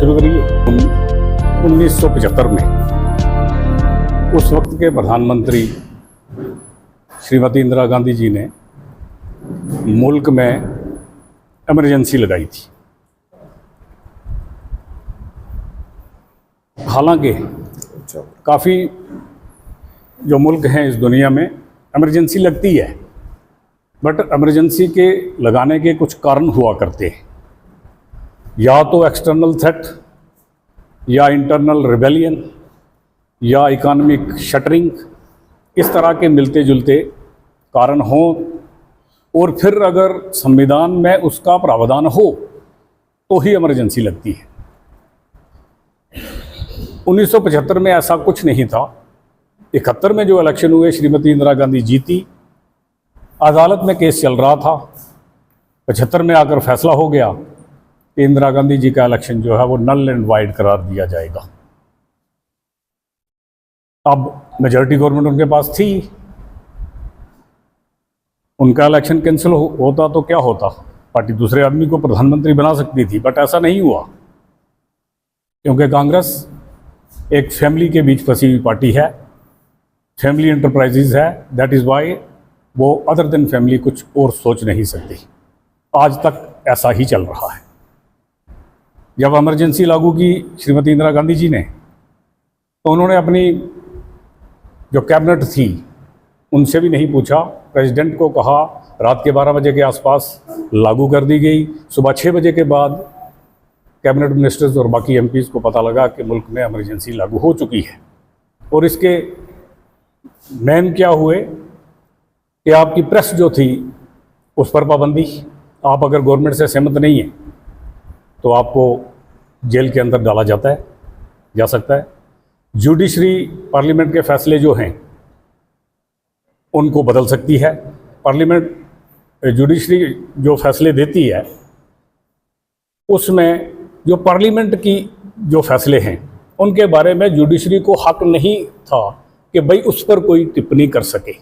शुरू करिए। 1975 में उस वक्त के प्रधानमंत्री श्रीमती इंदिरा गांधी जी ने मुल्क में इमरजेंसी लगाई थी। हालांकि काफ़ी जो मुल्क हैं इस दुनिया में इमरजेंसी लगती है, बट इमरजेंसी के लगाने के कुछ कारण हुआ करते हैं। या तो एक्सटर्नल थ्रेट, या इंटरनल रिबेलियन, या इकोनॉमिक शटरिंग, इस तरह के मिलते जुलते कारण हों, और फिर अगर संविधान में उसका प्रावधान हो तो ही इमरजेंसी लगती है। 1975 में ऐसा कुछ नहीं था। 71 में जो इलेक्शन हुए, श्रीमती इंदिरा गांधी जीती, अदालत में केस चल रहा था। 75 में आकर फैसला हो गया कि इंदिरा गांधी जी का इलेक्शन जो है वो नल एंड वाइड करार दिया जाएगा। अब मेजॉरिटी गवर्नमेंट उनके पास थी, उनका इलेक्शन कैंसिल होता तो क्या होता, पार्टी दूसरे आदमी को प्रधानमंत्री बना सकती थी, बट ऐसा नहीं हुआ, क्योंकि कांग्रेस एक फैमिली के बीच फंसी हुई पार्टी है, फैमिली एंटरप्राइजेज है। दैट इज़ वाई वो अदर देन फैमिली कुछ और सोच नहीं सकती। आज तक ऐसा ही चल रहा है। जब इमरजेंसी लागू की श्रीमती इंदिरा गांधी जी ने, तो उन्होंने अपनी जो कैबिनेट थी उनसे भी नहीं पूछा, प्रेसिडेंट को कहा, रात के 12 बजे के आसपास लागू कर दी गई। सुबह 6 बजे के बाद कैबिनेट मिनिस्टर्स और बाकी एमपीज़ को पता लगा कि मुल्क में इमरजेंसी लागू हो चुकी है। और इसके मेन क्या हुए कि आपकी प्रेस जो थी उस पर पाबंदी। आप अगर गवर्नमेंट से सहमत नहीं हैं तो आपको जेल के अंदर डाला जा सकता है। जुडिशरी पार्लियामेंट के फैसले जो हैं उनको बदल सकती है। पार्लियामेंट जुडिशरी जो फैसले देती है उसमें जो पार्लियामेंट की जो फैसले हैं उनके बारे में जुडिशरी को हक नहीं था कि भाई उस पर कोई टिप्पणी कर सके।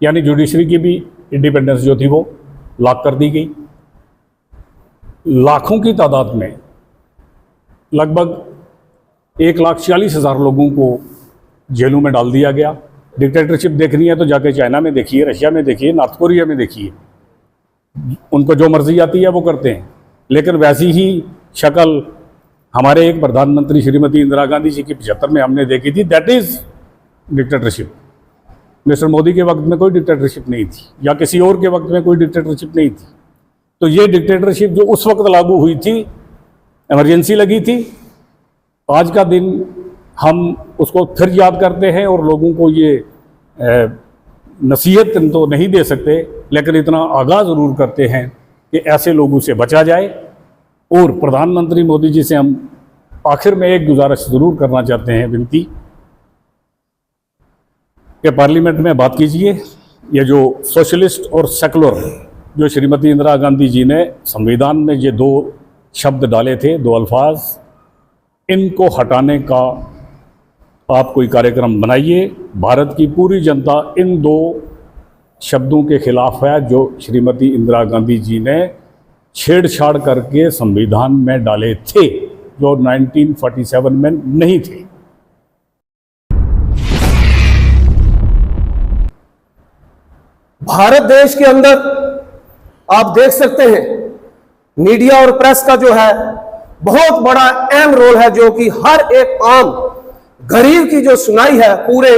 यानी जुडिशरी की भी इंडिपेंडेंस जो थी वो लॉक कर दी गई। लाखों की तादाद में, लगभग 1,40,000 लोगों को जेलों में डाल दिया गया। डिक्टेटरशिप देखनी है तो जाके चाइना में देखिए, रशिया में देखिए, नॉर्थ कोरिया में देखिए, उनको जो मर्जी आती है वो करते हैं। लेकिन वैसी ही शक्ल हमारे एक प्रधानमंत्री श्रीमती इंदिरा गांधी जी की 75 में हमने देखी थी। That is dictatorship. Mister Modi के वक्त में कोई डिक्टेटरशिप नहीं थी, या किसी और के वक्त में कोई डिक्टेटरशिप नहीं थी। तो ये डिक्टेटरशिप जो उस वक्त लागू हुई थी, इमरजेंसी लगी थी, आज का दिन हम उसको फिर याद करते हैं और लोगों को ये नसीहत तो नहीं दे सकते, लेकिन इतना आगाह ज़रूर करते हैं कि ऐसे लोगों से बचा जाए। और प्रधानमंत्री मोदी जी से हम आखिर में एक गुजारिश ज़रूर करना चाहते हैं, विनती कि पार्लियामेंट में बात कीजिए। ये जो सोशलिस्ट और सेकुलर जो श्रीमती इंदिरा गांधी जी ने संविधान में ये 2 शब्द डाले थे, 2 अल्फाज, इनको हटाने का आप कोई कार्यक्रम बनाइए। भारत की पूरी जनता इन 2 शब्दों के खिलाफ है जो श्रीमती इंदिरा गांधी जी ने छेड़छाड़ करके संविधान में डाले थे, जो 1947 में नहीं थे। भारत देश के अंदर आप देख सकते हैं मीडिया और प्रेस का जो है बहुत बड़ा अहम रोल है, जो कि हर एक आम गरीब की जो सुनाई है पूरे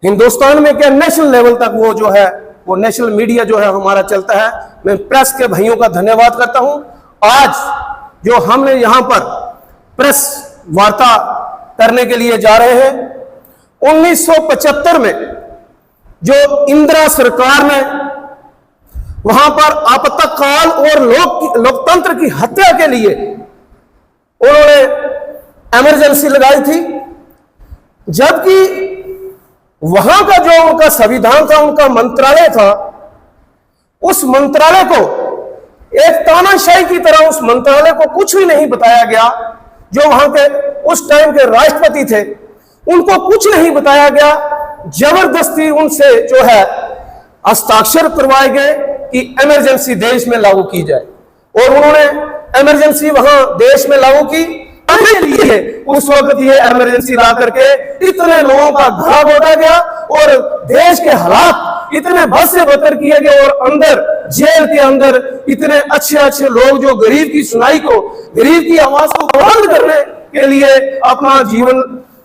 हिंदुस्तान में क्या नेशनल लेवल तक वो जो है वो नेशनल मीडिया जो है हमारा चलता है। मैं प्रेस के भाइयों का धन्यवाद करता हूं। आज जो हमने यहां पर प्रेस वार्ता करने के लिए जा रहे हैं, 1975 में जो इंदिरा सरकार ने वहां पर आपातकाल और लोकतंत्र की हत्या के लिए उन्होंने इमरजेंसी लगाई थी, जबकि वहां का जो उनका संविधान था, उनका मंत्रालय था, उस मंत्रालय को एक तानाशाही की तरह उस मंत्रालय को कुछ भी नहीं बताया गया। जो वहां के उस टाइम के राष्ट्रपति थे उनको कुछ नहीं बताया गया, जबरदस्ती उनसे जो है हस्ताक्षर करवाए गए कि इमरजेंसी देश में लागू की जाए। और उन्होंने इमरजेंसी वहां देश में लागू की, के लिए उस वक्त ये इमरजेंसी ला करके इतने लोगों का घड़ा बोटा गया और देश के हालात इतने बद से बदतर किए गए और अंदर जेल के अंदर इतने अच्छे अच्छे लोग जो गरीब की सुनाई को, गरीब की आवाज को बुलंद करने के लिए अपना जीवन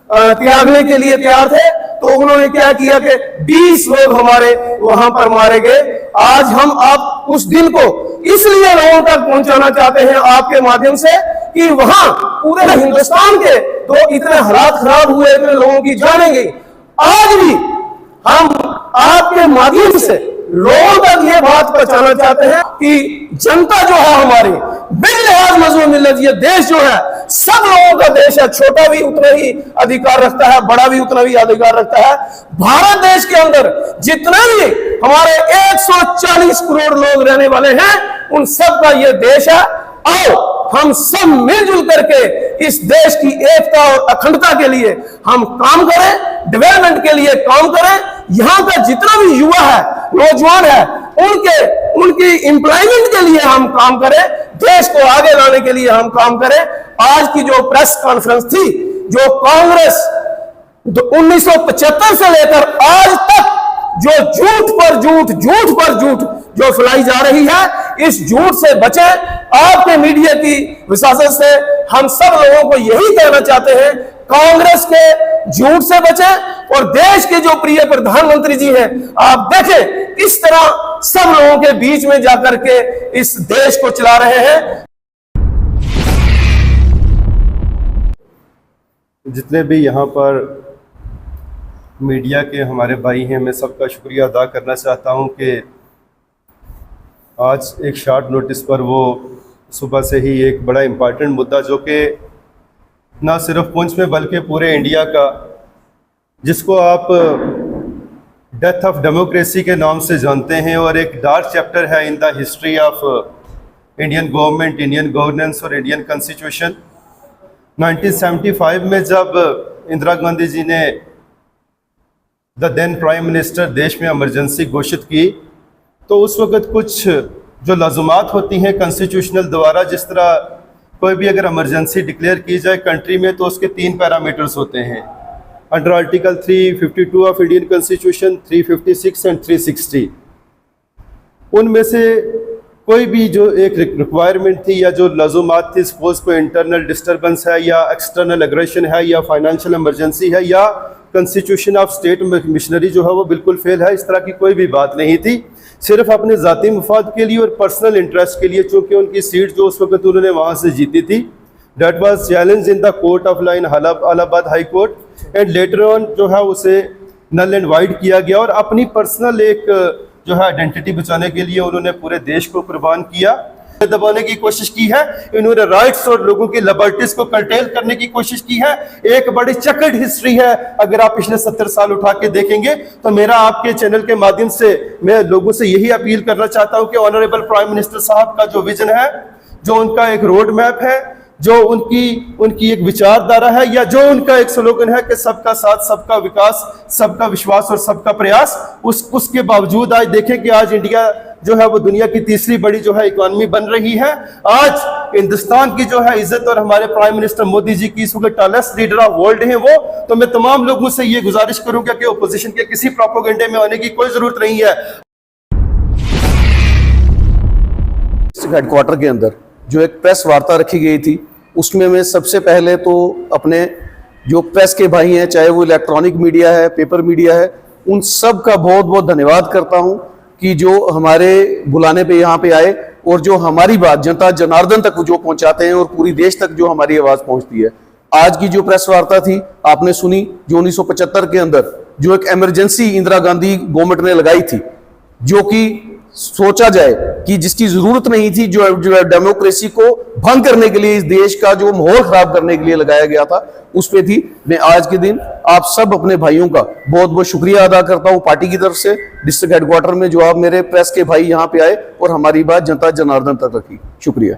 त्यागने के लिए तैयार थे, तो उन्होंने क्या किया कि 20 लोग हमारे वहां पर मारे गए। आज हम आप उस दिन को इसलिए लोगों तक पहुंचाना चाहते हैं आपके माध्यम से कि वहां पूरे हिंदुस्तान के तो इतने हालात खराब हुए, इतने लोगों की जानें गई। आज भी हम आपके माध्यम से लोगों तक ये बात पहुंचाना चाहते हैं कि जनता जो है हमारी बिल्लिहाज मजलूम मिल्लत, ये देश जो है सब लोगों का देश है, छोटा भी उतना ही अधिकार रखता है, बड़ा भी उतना ही अधिकार रखता है। भारत देश के अंदर जितने भी हमारे 140 करोड़ लोग रहने वाले हैं, उन सब का ये देश है। आओ हम सब मिलजुल करके इस देश की एकता और अखंडता के लिए हम काम करें, डेवलपमेंट के लिए काम करें। यहां का जितना भी युवा है, नौजवान है, उनकी एम्प्लॉयमेंट के लिए हम काम करें, देश को आगे लाने के लिए हम काम करें। आज की जो प्रेस कॉन्फ्रेंस थी, जो कांग्रेस 1975 से लेकर आज तक जो झूठ पर झूठ जो फैलाई जा रही है, इस झूठ से बचे। आपके मीडिया की विशासन से हम सब लोगों को यही कहना चाहते हैं, कांग्रेस के झूठ से बचे और देश के जो प्रिय प्रधानमंत्री जी हैं, आप देखें किस तरह सब लोगों के बीच में जाकर के इस देश को चला रहे हैं। जितने भी यहाँ पर मीडिया के हमारे भाई हैं, मैं सबका शुक्रिया अदा करना चाहता हूँ कि आज एक शॉर्ट नोटिस पर वो सुबह से ही एक बड़ा इम्पॉर्टेंट मुद्दा, जो कि ना सिर्फ पुंछ में बल्कि पूरे इंडिया का, जिसको आप डेथ ऑफ डेमोक्रेसी के नाम से जानते हैं और एक डार्क चैप्टर है in the history of Indian government, Indian governance और इंडियन कॉन्स्टिट्यूशन। 1975 में जब इंदिरा गांधी जी ने द देन प्राइम मिनिस्टर देश में इमरजेंसी घोषित की, तो उस वक्त कुछ जो लाजुमात होती हैं कॉन्स्टिट्यूशनल द्वारा, जिस तरह कोई भी अगर इमरजेंसी डिक्लेयर की जाए कंट्री में, तो उसके 3 पैरामीटर्स होते हैं under article 352 of Indian constitution, 356 and 360। उनमें से कोई भी जो एक रिक्वायरमेंट थी या जो लाजुमात थी, सपोज कोई इंटरनल डिस्टर्बेंस है या एक्सटर्नल एग्रेशन है या फाइनेंशियल इमरजेंसी है या कॉन्स्टिट्यूशन ऑफ स्टेट मिशनरी जो है वो बिल्कुल फेल है, इस तरह की कोई भी बात नहीं थी। सिर्फ अपने ज़ाती मफाद के लिए और पर्सनल इंटरेस्ट के लिए, चूँकि उनकी सीट जो उस वक्त उन्होंने वहाँ से जीती थी, that was challenge in the court of law in Allahabad high court and later on जो है उसे नल एंड वाइड किया गया और अपनी पर्सनल एक जो है आइडेंटिटी बचाने के लिए उन्होंने पूरे देश को कुर्बान किया, दबाने की कोशिश की है। इन्होंने राइट्स और लोगों की लिबर्टीज को कर्टेल करने की कोशिश की है। एक बड़ी चकर्ड हिस्ट्री है। अगर आप पिछले 70 साल उठा के देखेंगे तो मेरा आपके चैनल के माध्यम से मैं लोगों से यही अपील करना चाहता हूं कि ऑनरेबल प्राइम मिनिस्टर साहब का जो विजन है, जो उनका एक रोड मैप है, जो उनकी एक विचारधारा है, या जो उनका एक स्लोगन है कि सबका साथ, सबका विकास, सबका विश्वास और सबका प्रयास, उसके बावजूद आज देखें कि आज इंडिया जो है वो दुनिया की तीसरी बड़ी जो है इकोनॉमी बन रही है। आज हिंदुस्तान की जो है इज्जत और हमारे प्राइम मिनिस्टर मोदी जी की इस वक्त टॉलेस्ट लीडर ऑफ वर्ल्ड हैं वो। तो मैं तमाम लोगों से ये गुजारिश करूंगा कि ओपोजिशन के किसी प्रोपेगेंडे में आने की कोई जरूरत नहीं है। हेडक्वार्टर के अंदर जो एक प्रेस वार्ता रखी गई थी, उसमें मैं सबसे पहले तो अपने जो प्रेस के भाई हैं, चाहे वो इलेक्ट्रॉनिक मीडिया है, पेपर मीडिया है, उन सब का बहुत बहुत धन्यवाद करता हूं कि जो हमारे बुलाने पे यहाँ पे आए और जो हमारी बात जनता जनार्दन तक जो पहुंचाते हैं और पूरी देश तक जो हमारी आवाज पहुंचती है। आज की जो प्रेस वार्ता थी आपने सुनी, जो 1975 के अंदर जो एक इमरजेंसी इंदिरा गांधी गवर्नमेंट ने लगाई थी, जो कि सोचा जाए कि जिसकी जरूरत नहीं थी, जो डेमोक्रेसी को भंग करने के लिए, इस देश का जो माहौल खराब करने के लिए लगाया गया था, उस पे थी। मैं आज के दिन आप सब अपने भाइयों का बहुत बहुत शुक्रिया अदा करता हूं पार्टी की तरफ से, डिस्ट्रिक्ट हेडक्वार्टर में जो आप मेरे प्रेस के भाई यहां पे आए और हमारी बात जनता जनार्दन तक रखी। शुक्रिया।